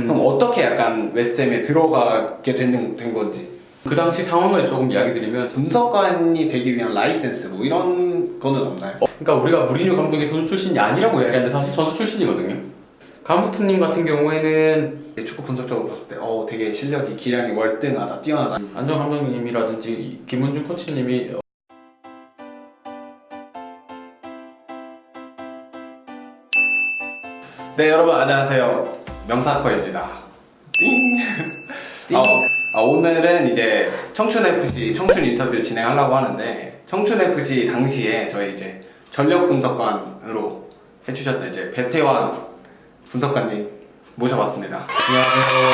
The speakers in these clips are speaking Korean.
그럼 어떻게 약간 웨스트햄에 들어가게 된 건지. 그 당시 상황을 조금 이야기 드리면, 분석관이 되기 위한 라이센스 뭐 이런 거는 없나요? 그러니까 우리가 무리뉴 감독이 선수 출신이 아니라고 이야기하는데 사실 선수 출신이거든요. 감스트님 같은 경우에는 축구 분석적으로 봤을 때 되게 실력이 기량이 월등하다, 뛰어나다. 안정 감독님이라든지 김은중 코치님이 네, 여러분 안녕하세요. 명사커입니다. 띵. 오늘은 이제 청춘FC 청춘 인터뷰 진행하려고 하는데, 청춘FC 당시에 저희 이제 전력 분석관으로 해주셨던 이제 배태환 분석관님 모셔봤습니다. 안녕하세요.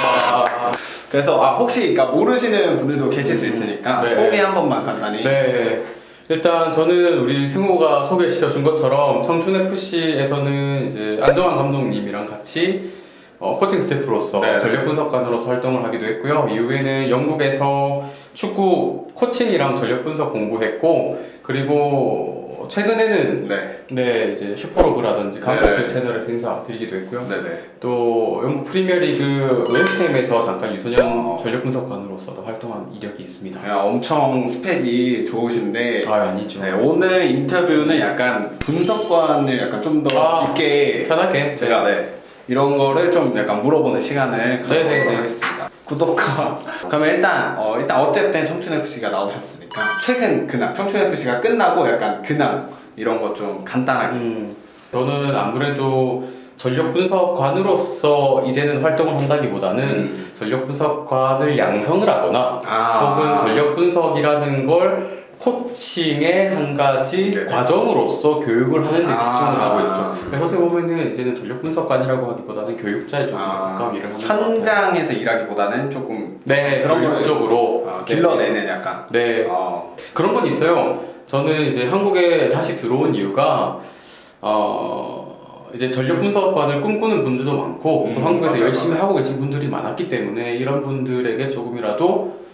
반갑습니다. 그래서 혹시 그러니까 모르시는 분들도 계실 수 있으니까 네. 소개 한 번만 간단히. 네. 일단 저는 우리 승호가 소개시켜 준 것처럼 청춘FC에서는 이제 안정환 감독님이랑 같이 코칭 스태프로서 네. 전력 분석관으로서 활동을 하기도 했고요. 이후에는 영국에서 축구 코칭이랑 전력 분석 공부했고, 그리고 최근에는 네. 이제 슈퍼로그라든지 감스트 네. 채널에서 인사드리기도 했고요. 네네. 또 영국 프리미어리그 웨스트햄에서 잠깐 유소년 전력 분석관으로서도 활동한 이력이 있습니다. 엄청 스펙이 좋으신데, 아니죠. 네, 오늘 인터뷰는 약간 분석관을 약간 좀 더 깊게 편하게 제가 이런 거를 좀 약간 물어보는 시간을 갖도록 하겠습니다. 구독과 그러면 일단 어쨌든 청춘FC가 나오셨으니까 최근 근황, 청춘FC가 끝나고 약간 근황 이런 거 좀 간단하게. 저는 아무래도 전력 분석관으로서 이제는 활동을 한다기보다는 전력 분석관을 양성을 하거나 혹은 전력 분석이라는 걸 코칭의 한 가지 과정으로서 교육을 하는 데 집중을 하고 있죠. 그래서 어떻게 보면은 이제는 전력 분석관이라고 하기보다는 교육자에 조금 더 가까운 일을 하는 것 같아요. 현장에서 일하기보다는 조금 그런 교육적으로 길러내는 약간. 그런 건 있어요. 저는 이제 한국에 다시 들어온 이유가 이제 전력 분석관을 꿈꾸는 분들도 많고 또 한국에서 맞아요. 열심히 하고 계신 분들이 많았기 때문에 이런 분들에게 조금이라도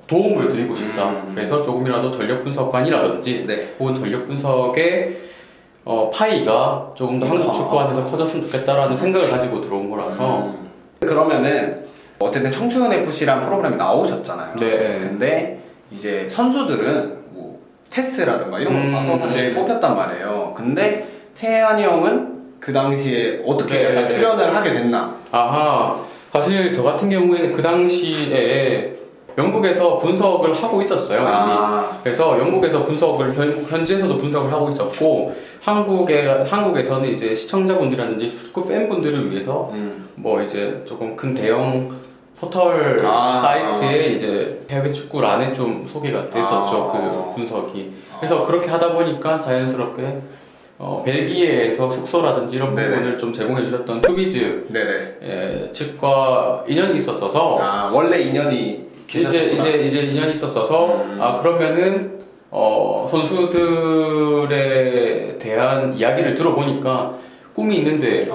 도움을 드리고 싶다. 그래서 조금이라도 전력 분석관이라든지 혹은 전력 분석의 파이가 조금 더 한국 축구 안에서 커졌으면 좋겠다라는 생각을 가지고 들어온 거라서. 그러면은 어쨌든 청춘FC란 프로그램에 나오셨잖아요. 근데 이제 선수들은 뭐 테스트라든가 이런 거 봐서 사실 뽑혔단 말이에요. 근데 태환이 형은 그 당시에 어떻게 약간 출연을 하게 됐나? 사실 저 같은 경우에는 그 당시에 영국에서 분석을 하고 있었어요. 이미. 그래서 영국에서 분석을 현지에서도 분석을 하고 있었고, 한국에서는 이제 시청자분들이라든지 축구 팬분들을 위해서 뭐 이제 조금 큰 대형 포털 사이트에 이제 해외 축구란에 좀 소개가 됐었죠. 그 분석이. 그래서 그렇게 하다 보니까 자연스럽게 벨기에에서 숙소라든지 이런 부분을 좀 제공해 주셨던 투비즈 측과 인연이 있었어서 원래 인연이 이제 인연이 있었어서 그러면은 선수들에 대한 이야기를 들어보니까 꿈이 있는데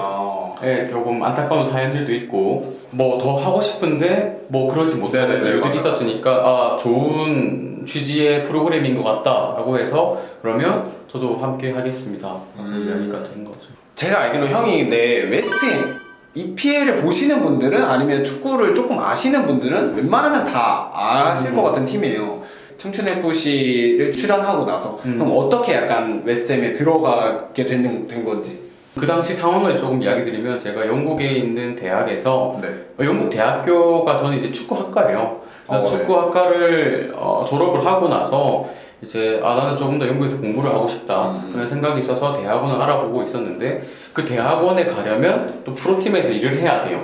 조금 안타까운 사연들도 있고 뭐 더 하고 싶은데 뭐 그러지 못하는 이유들이 있었으니까 좋은 취지의 프로그램인 것 같다라고 해서 그러면 저도 함께 하겠습니다. 이야기가 된 거죠. 제가 알기로 형이 웨스트햄 EPL을 보시는 분들은 아니면 축구를 조금 아시는 분들은 웬만하면 다 아실 것 같은 팀이에요. 청춘FC를 출연하고 나서 그럼 어떻게 약간 웨스트햄에 들어가게 된 건지. 그 당시 상황을 조금 이야기 드리면 제가 영국에 있는 대학에서 영국 대학교가 저는 이제 축구학과예요. 축구학과를 졸업을 하고 나서 이제 나는 조금 더 영국에서 공부를 하고 싶다 그런 생각이 있어서 대학원을 알아보고 있었는데 그 대학원에 가려면 또 프로팀에서 일을 해야 돼요.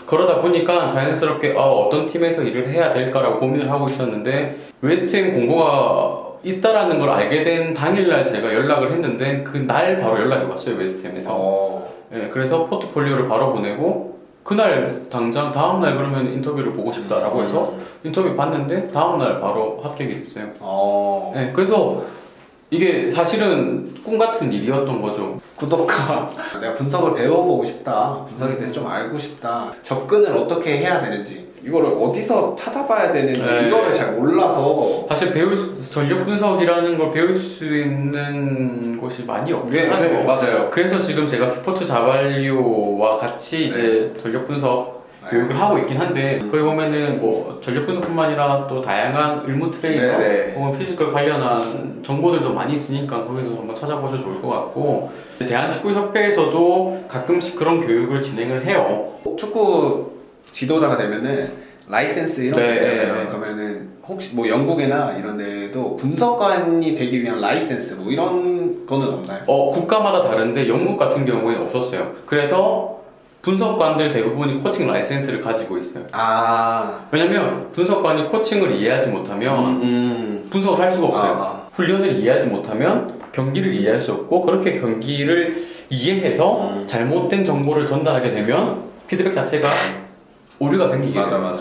그러다 보니까 자연스럽게 어떤 팀에서 일을 해야 될까라고 고민을 하고 있었는데 웨스트햄 공고가 있다라는 걸 알게 된 당일날 제가 연락을 했는데 그날 바로 연락이 왔어요. 웨스트햄에서. 그래서 포트폴리오를 바로 보내고 그날 당장 다음날 그러면 인터뷰를 보고 싶다라고 해서 인터뷰 봤는데 다음날 바로 합격이 됐어요. 그래서 이게 사실은 꿈 같은 일이었던 거죠. 구독과 내가 분석을 배워보고 싶다, 분석에 대해서 좀 알고 싶다, 접근을 어떻게 해야 되는지 이거를 어디서 찾아봐야 되는지 네. 이거를 잘 몰라서 사실 전력 분석이라는 걸 배울 수 있는 곳이 많이 없긴 하죠. 네, 맞아요. 그래서 지금 제가 스포츠 자발리오와 같이 이제 전력 분석 교육을 하고 있긴 한데 거기 보면은 뭐 전력 분석뿐만 아니라 또 다양한 의무 트레이너 혹은 피지컬 관련한 정보들도 많이 있으니까 거기도 한번 찾아보셔도 좋을 것 같고 대한축구협회에서도 가끔씩 그런 교육을 진행을 해요. 축구 지도자가 되면은 라이센스 이런 거 네, 있잖아요. 네. 그러면은 혹시 뭐 영국이나 이런 데도 분석관이 되기 위한 라이센스 뭐 이런 거는 없나요? 국가마다 다른데 영국 같은 경우에는 없었어요. 그래서 분석관들 대부분이 코칭 라이센스를 가지고 있어요. 왜냐면 분석관이 코칭을 이해하지 못하면 분석을 할 수가 없어요. 훈련을 이해하지 못하면 경기를 이해할 수 없고 그렇게 경기를 이해해서 잘못된 정보를 전달하게 되면 피드백 자체가 오류가 생기게 맞아. 네.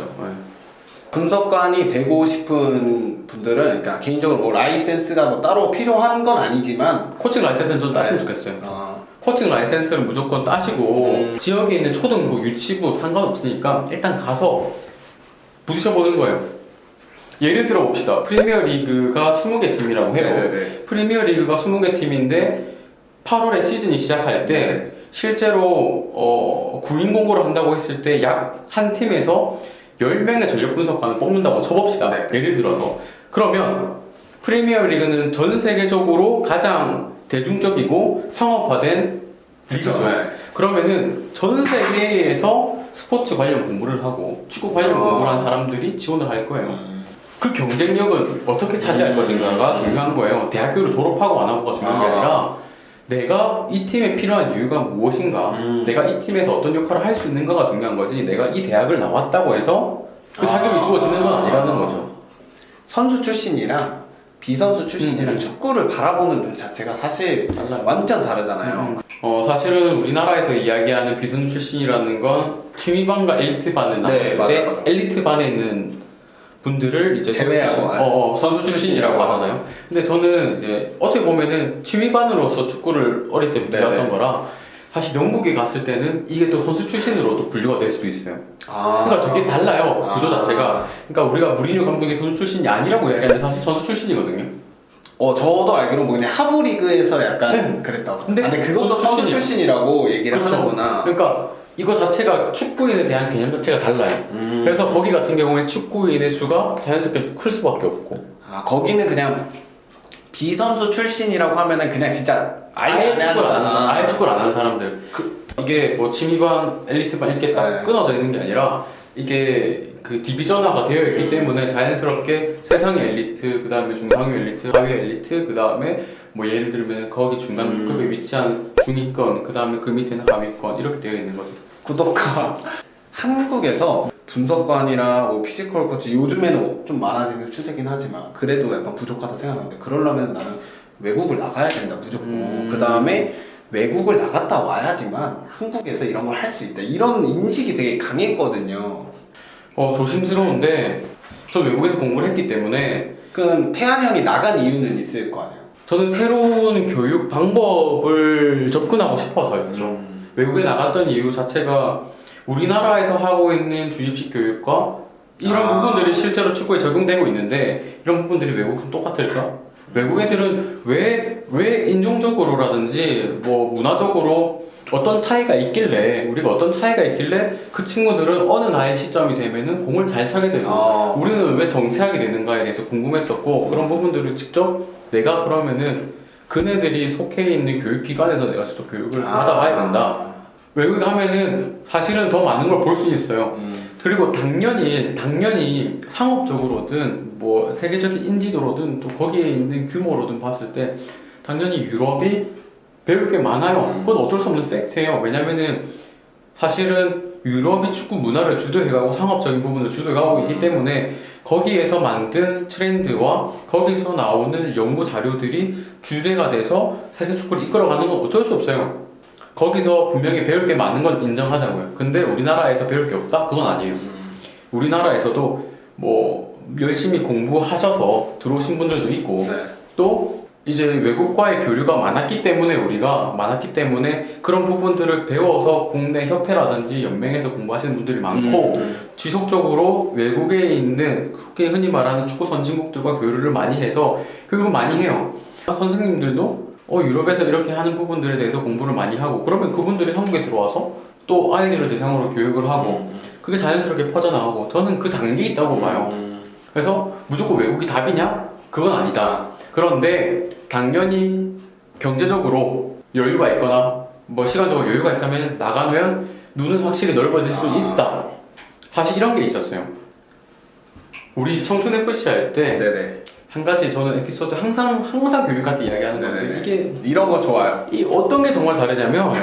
분석관이 되고 싶은 분들은 그러니까 개인적으로 뭐 라이센스가 뭐 따로 필요한 건 아니지만 코칭 라이센스는 좀 따시면 좋겠어요. 코칭 라이센스를 무조건 따시고 지역에 있는 초등부, 유치부 상관없으니까 일단 가서 부딪혀보는 거예요. 예를 들어 봅시다. 프리미어 리그가 20개 팀이라고 해요. 네네네. 프리미어 리그가 20개 팀인데 8월에 시즌이 시작할 때 네네. 실제로 구인 공고를 한다고 했을 때 약 한 팀에서 10명의 전력 분석관을 뽑는다고 쳐봅시다. 네네. 예를 들어서 그러면 프리미어 리그는 전 세계적으로 가장 대중적이고 상업화된 리그죠. 네. 그러면은 전 세계에서 스포츠 관련 공부를 하고 축구 관련 공부를 한 사람들이 지원을 할 거예요. 그 경쟁력은 어떻게 차지할 것인가가 중요한 거예요. 대학교를 졸업하고 안 하고가 중요한 게 아니라 내가 이 팀에 필요한 이유가 무엇인가, 내가 이 팀에서 어떤 역할을 할 수 있는가가 중요한 거지. 내가 이 대학을 나왔다고 해서 그 자격이 주어지는 건 아니라는 거죠. 선수 출신이랑 비선수 출신이랑 축구를 바라보는 눈 자체가 사실 달라요. 완전 다르잖아요. 사실은 우리나라에서 이야기하는 비선수 출신이라는 건 취미반과 엘리트반을 나눴을 맞아, 때 맞아. 엘리트반에 있는 분들을 이제 제외하고 선수 출신이라고 하잖아요. 근데 저는 이제 어떻게 보면은 취미반으로서 축구를 어릴 때부터 네네. 해왔던 거라 사실 영국에 갔을 때는 이게 또 선수 출신으로도 분류가 될 수도 있어요. 그러니까 되게 달라요, 구조 자체가. 그러니까 우리가 무리뉴 감독이 선수 출신이 아니라고 이야기하는데 사실 선수 출신이거든요. 저도 알기로 뭐 그냥 하부 리그에서 약간 그랬다고. 근데 그것도 선수 출신이라고 얘기를 그렇죠. 하는구나. 그러니까 이거 자체가 축구인에 대한 개념 자체가 달라요. 그래서 거기 같은 경우에 축구인의 수가 자연스럽게 클 수밖에 없고. 거기는 그냥 비선수 출신이라고 하면은 그냥 진짜 아예 축구를 안 하는 사람들. 이게 뭐 취미반, 엘리트반 이렇게 딱 끊어져 있는 게 아니라 이게 그 디비전화가 되어 있기 때문에 자연스럽게 최상위 엘리트, 그 다음에 중상위 엘리트, 하위 엘리트, 그 다음에 뭐 예를 들면 거기 중간급에 위치한 중위권, 그 다음에 그 밑에는 하위권 이렇게 되어 있는 거죠. 구독가 한국에서 분석관이랑 뭐 피지컬 코치 요즘에는 좀 많아지는 추세긴 하지만 그래도 약간 부족하다 생각하는데 그러려면 나는 외국을 나가야 된다 무조건. 그 다음에 외국을 나갔다 와야지만 한국에서 이런 걸 할 수 있다 이런 인식이 되게 강했거든요. 조심스러운데 저 외국에서 공부를 했기 때문에 그럼 태한 형이 나간 이유는 있을 거 아니에요? 저는 새로운 교육 방법을 접근하고 싶어서였죠. 외국에 나갔던 이유 자체가 우리나라에서 하고 있는 주입식 교육과 이런 부분들이 실제로 축구에 적용되고 있는데 이런 부분들이 외국은 똑같을까? 외국 애들은 왜 인종적으로라든지 뭐 문화적으로 어떤 차이가 있길래 우리가 어떤 차이가 있길래 그 친구들은 어느 나이 시점이 되면은 공을 잘 차게 되고 우리는 왜 정체하게 되는가에 대해서 궁금했었고 그런 부분들을 직접 내가 그러면은 그네들이 속해 있는 교육기관에서 내가 직접 교육을 받아봐야 된다. 외국에 가면은 사실은 더 많은 걸 볼 수 있어요. 그리고 당연히 상업적으로든 뭐 세계적인 인지도로든 또 거기에 있는 규모로든 봤을 때 당연히 유럽이 배울 게 많아요. 그건 어쩔 수 없는 팩트예요. 왜냐면은 사실은 유럽이 축구 문화를 주도해가고 상업적인 부분을 주도해가고 있기 때문에 거기에서 만든 트렌드와 거기서 나오는 연구 자료들이 주제가 돼서 세계 축구를 이끌어가는 건 어쩔 수 없어요. 거기서 분명히 배울 게 많은 건 인정하자고요. 근데 우리나라에서 배울 게 없다? 그건 아니에요. 우리나라에서도 뭐 열심히 공부하셔서 들어오신 분들도 있고 또 이제 외국과의 교류가 많았기 때문에 그런 부분들을 배워서 국내 협회라든지 연맹에서 공부하시는 분들이 많고 지속적으로 외국에 있는 흔히 말하는 축구 선진국들과 교류를 많이 해서 교육을 많이 해요. 선생님들도 유럽에서 이렇게 하는 부분들에 대해서 공부를 많이 하고 그러면 그분들이 한국에 들어와서 또 아이들을 대상으로 교육을 하고 그게 자연스럽게 퍼져나가고 저는 그 단계에 있다고 봐요. 그래서 무조건 외국이 답이냐? 그건 아니다. 그런데 당연히 경제적으로 여유가 있거나 뭐 시간적으로 여유가 있다면 나가면 눈은 확실히 넓어질 수 있다. 사실 이런 게 있었어요. 우리 청춘FC 할 때 네네. 한 가지 저는 에피소드 항상 교육할 때 이야기하는 건데 네네네. 이게 이런 거 좋아요. 이 어떤 게 정말 다르냐면 네.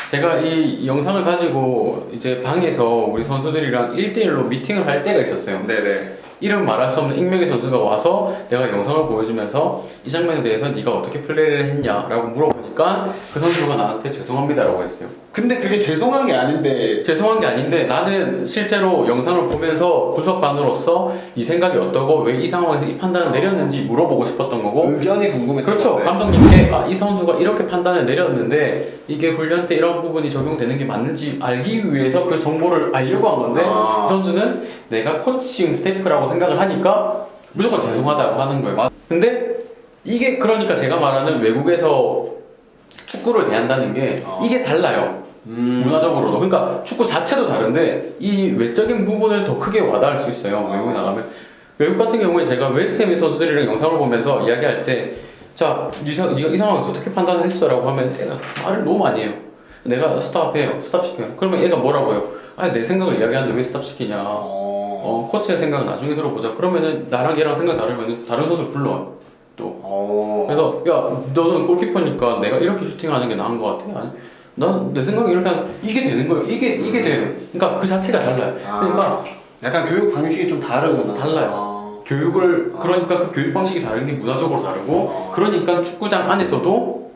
제가 이 영상을 가지고 이제 방에서 우리 선수들이랑 1대1로 미팅을 할 때가 있었어요. 네네. 이름 말할 수 없는 익명의 선수가 와서 내가 영상을 보여주면서 이 장면에 대해서 네가 어떻게 플레이를 했냐라고 물어보니까 그 선수가 나한테 죄송합니다라고 했어요. 근데 그게 죄송한 게 아닌데. 죄송한 게 아닌데 나는 실제로 영상을 보면서 분석관으로서 이 생각이 어떠고 왜 이 상황에서 이 판단을 내렸는지 물어보고 싶었던 거고 의견이 궁금했던 그렇죠. 건데. 감독님께 이 선수가 이렇게 판단을 내렸는데 이게 훈련 때 이런 부분이 적용되는 게 맞는지 알기 위해서 그 정보를 알려고 한 건데 이 선수는 내가 코칭 스태프라고 생각을 하니까 무조건 죄송하다고 하는 거예요. 근데 이게 그러니까 제가 말하는 외국에서 축구를 대한다는 게 이게 달라요. 문화적으로도. 그러니까 축구 자체도 다른데 이 외적인 부분을 더 크게 와닿을 수 있어요. 외국에 나가면. 외국 같은 경우에 제가 웨스트햄 선수들이랑 영상을 보면서 이야기할 때 자, 네가 이 상황에서 어떻게 판단했어? 라고 하면 애가 말을 너무 많이 해요. 내가 스탑해요. 스탑시켜요. 그러면 얘가 뭐라고 해요? 내 생각을 이야기하는데 왜 스탑시키냐. 코치의 생각 나중에 들어보자. 그러면은 나랑 얘랑 생각 다르면은 다른 선수를 불러요. 또. 그래서 야, 너는 골키퍼니까 내가 이렇게 슈팅하는 게 나은 것 같아? 아니, 난 내 생각에 이렇게 하면 이게 되는 거예요. 이게 돼요. 그러니까 그 자체가 달라요. 그러니까 약간 교육 방식이 좀 다르구나. 달라요. 교육을 그러니까 그 교육 방식이 다른 게 문화적으로 다르고 그러니까 축구장 안에서도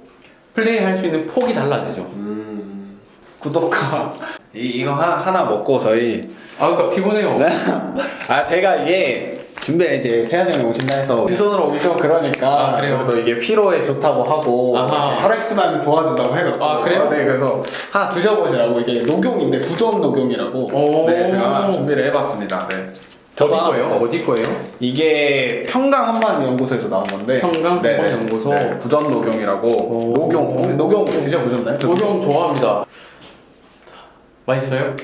플레이할 수 있는 폭이 달라지죠. 구독과 이거 하나 먹고 저희 그러니까 피곤해요. 제가 이게 준비에 이제 태환이 형이 오신다 해서 빈손으로 오기 좀 그러니까 그래요? 또 이게 피로에 좋다고 하고 혈액순환을 도와준다고 해가지고 그래요? 네, 그래서 하나 드셔보시라고. 이게 녹용인데 부전 녹용이라고 네, 제가 준비를 해봤습니다. 네. 어디 거예요? 이게 평강 한반연구소에서 나온 건데 평강 한반연구소 부전 녹용이라고. 녹용 드셔보셨나요? 녹용 좋아합니다. 맛있어요?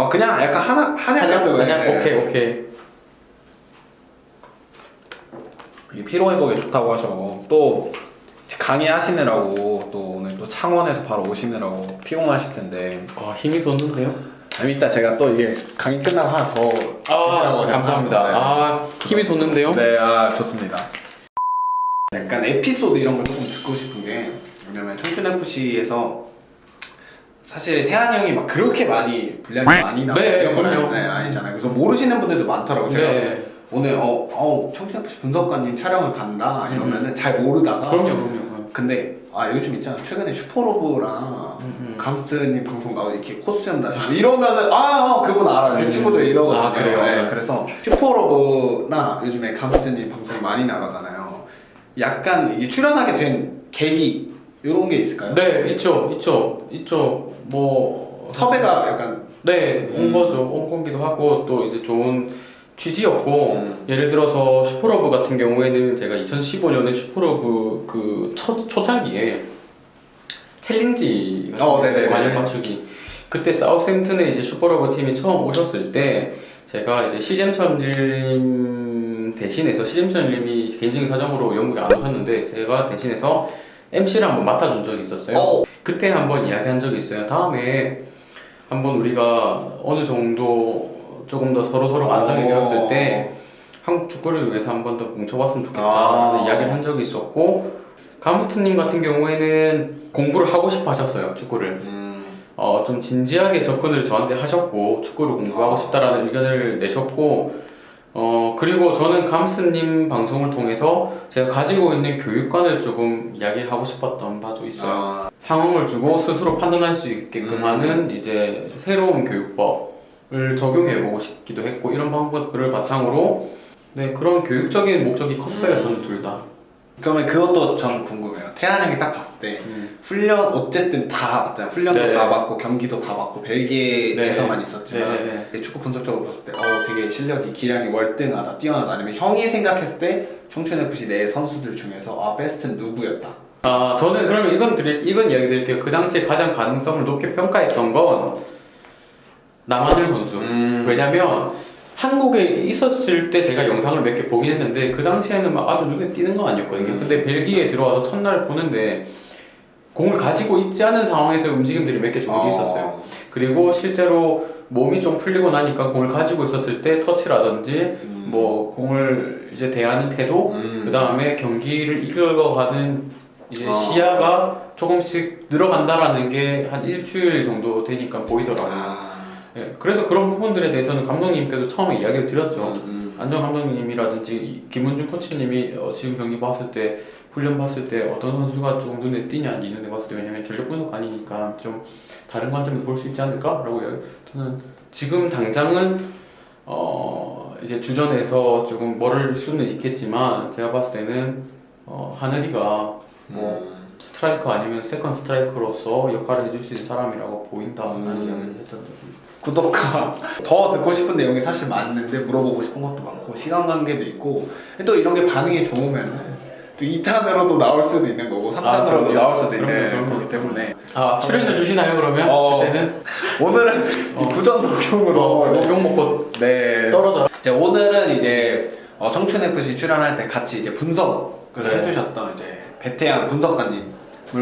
그냥 약간 한약 같은 거예요. 오케이. 피로 회복에 좋다고 하셔. 또 강의하시느라고 또 오늘 또 창원에서 바로 오시느라고 피곤하실 텐데. 힘이 솟는데요? 이따 제가 또 이게 강의 끝나고 하나 더 드시라고 감사합니다. 힘이 솟는데요? 네, 좋습니다. 약간 에피소드 이런 걸 조금 듣고 싶은 게, 왜냐면 청춘FC에서 사실 태환이 형이 막 그렇게 많이 분량이 많이 나오는 건 아니잖아요. 그래서 모르시는 분들도 많더라고요. 제가 오늘 청춘FC 분석관님 촬영을 간다 이러면은 잘 모르다가 그럼요. 근데 요즘 있잖아, 최근에 슈퍼로브랑 감스트님 방송 나오고 이렇게 코스염 다시고 이러면은 그분 알아요. 제 친구들 이러거든요. 그래요? 네, 그래서 슈퍼로브나 요즘에 감스트님 방송이 많이 나가잖아요. 약간 이게 출연하게 된 계기 이런 게 있을까요? 네, 있죠. 뭐 섭외가 약간 온 거죠. 온 거기도 하고 또 이제 좋은 취지였고 예를 들어서 슈퍼러브 같은 경우에는 제가 2015년에 슈퍼러브 그 초창기에 챌린지 관련 맞추기 그때 사우스햄튼에 이제 슈퍼러브 팀이 처음 오셨을 때 제가 이제 시잼천님 대신해서 시잼천님이 개인적인 사정으로 영국에 안 오셨는데 제가 대신해서 MC를 한번 맡아준 적이 있었어요. 그때 한번 이야기한 적이 있어요. 다음에 한번 우리가 어느 정도 조금 더 서로 안정이 되었을 때 한국 축구를 위해서 한 번 더 뭉쳐봤으면 좋겠다 이야기를 한 적이 있었고 감스트님 같은 경우에는 공부를 하고 싶어 하셨어요. 축구를 좀 진지하게 접근을 저한테 하셨고 축구를 공부하고 싶다라는 의견을 내셨고 그리고 저는 감스트님 방송을 통해서 제가 가지고 있는 교육관을 조금 이야기하고 싶었던 바도 있어요. 상황을 주고 스스로 판단할 수 있게끔 하는 이제 새로운 교육법 을 적용해보고 싶기도 했고 이런 방법들을 바탕으로 그런 교육적인 목적이 컸어요. 저는 둘 다. 그러면 그것도 전 궁금해요. 태환 형이 딱 봤을 때 훈련 어쨌든 다 봤잖아요. 훈련도 네. 다 봤고 경기도 다 봤고 벨기에에서만 네. 있었지만 축구 분석적으로 봤을 때 되게 실력이 기량이 월등하다, 뛰어나다. 아니면 형이 생각했을 때 청춘FC 내 선수들 중에서 베스트는 누구였다. 저는 그러면 이건 이야기 드릴게요. 그 당시에 가장 가능성을 높게 평가했던 건 남한일 선수. 왜냐면 한국에 있었을 때 제가 영상을 몇 개 보긴 했는데 그 당시에는 막 아주 눈에 띄는 건 아니었거든요. 근데 벨기에에 들어와서 첫날 보는데 공을 가지고 있지 않은 상황에서 움직임들이 몇 개 정도 있었어요. 그리고 실제로 몸이 좀 풀리고 나니까 공을 가지고 있었을 때 터치라든지 뭐 공을 이제 대하는 태도, 그 다음에 경기를 이끌어가는 이제 시야가 조금씩 늘어간다라는 게 한 일주일 정도 되니까 보이더라고요. 예, 그래서 그런 부분들에 대해서는 감독님께도 처음에 이야기를 드렸죠. 안정 감독님이라든지 김은중 코치님이 지금 경기 봤을 때, 훈련 봤을 때 어떤 선수가 조금 눈에 띄냐 있는 데 봤을 때, 왜냐면 전력 분석 아니니까 좀 다른 관점에서 볼 수 있지 않을까라고 저는 지금 당장은 이제 주전에서 조금 모를 수는 있겠지만 제가 봤을 때는 하늘이가 뭐 스트라이커 아니면 세컨 스트라이커로서 역할을 해줄 수 있는 사람이라고 보인다라는 이야기를 했던 적이 있어요. 구독과 더 듣고 싶은 내용이 사실 많은데 물어보고 싶은 것도 많고 시간 관계도 있고 또 이런 게 반응이 좋으면 또 2탄으로도 나올 수도 있는 거고 3탄으로도 그럼요. 나올 수도 있는 그럼요. 거기 때문에 출연해 주시나요 그러면? 그때는? 오늘은 구전 녹용으로 욕 먹고 네 떨어져. 오늘은 이제 청춘FC 출연할 때 같이 이제 분석을 네. 해주셨던 이제 배태양 분석가님을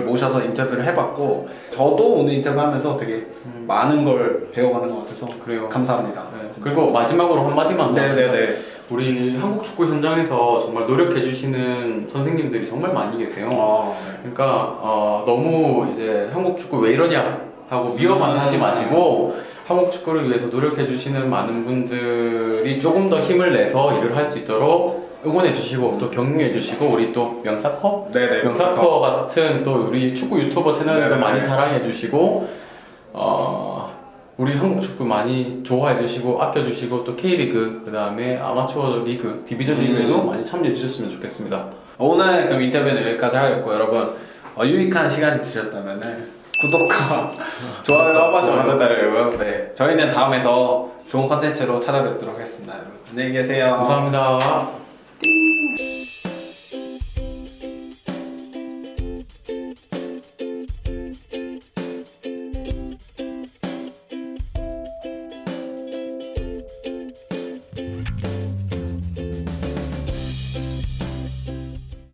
모셔서 인터뷰를 해봤고 저도 오늘 인터뷰하면서 되게 많은 걸 배워가는 것 같아서 그래요. 감사합니다. 네. 그리고 마지막으로 한마디만 더. 네네네. 우리 한국 축구 현장에서 정말 노력해주시는 선생님들이 정말 많이 계세요. 네. 그러니까 너무 이제 한국 축구 왜 이러냐 하고 미워만 하지 마시고 한국 축구를 위해서 노력해주시는 많은 분들이 조금 더 힘을 내서 일을 할 수 있도록 응원해주시고 또 격려해주시고 우리 또 명사커? 네네. 명사커 같은 또 우리 축구 유튜버 채널도 네네. 많이 사랑해주시고 우리 한국 축구 많이 좋아해주시고 아껴주시고 또 K리그 그 다음에 아마추어 리그 디비전 리그에도 많이 참여해주셨으면 좋겠습니다. 오늘 그럼 인터뷰는 여기까지 하겠고 여러분 유익한 시간이 되셨다면 구독과 좋아요 한 번씩 부탁드리고요. 네, 저희는 다음에 더 좋은 컨텐츠로 찾아뵙도록 하겠습니다. 여러분 안녕히 계세요. 감사합니다.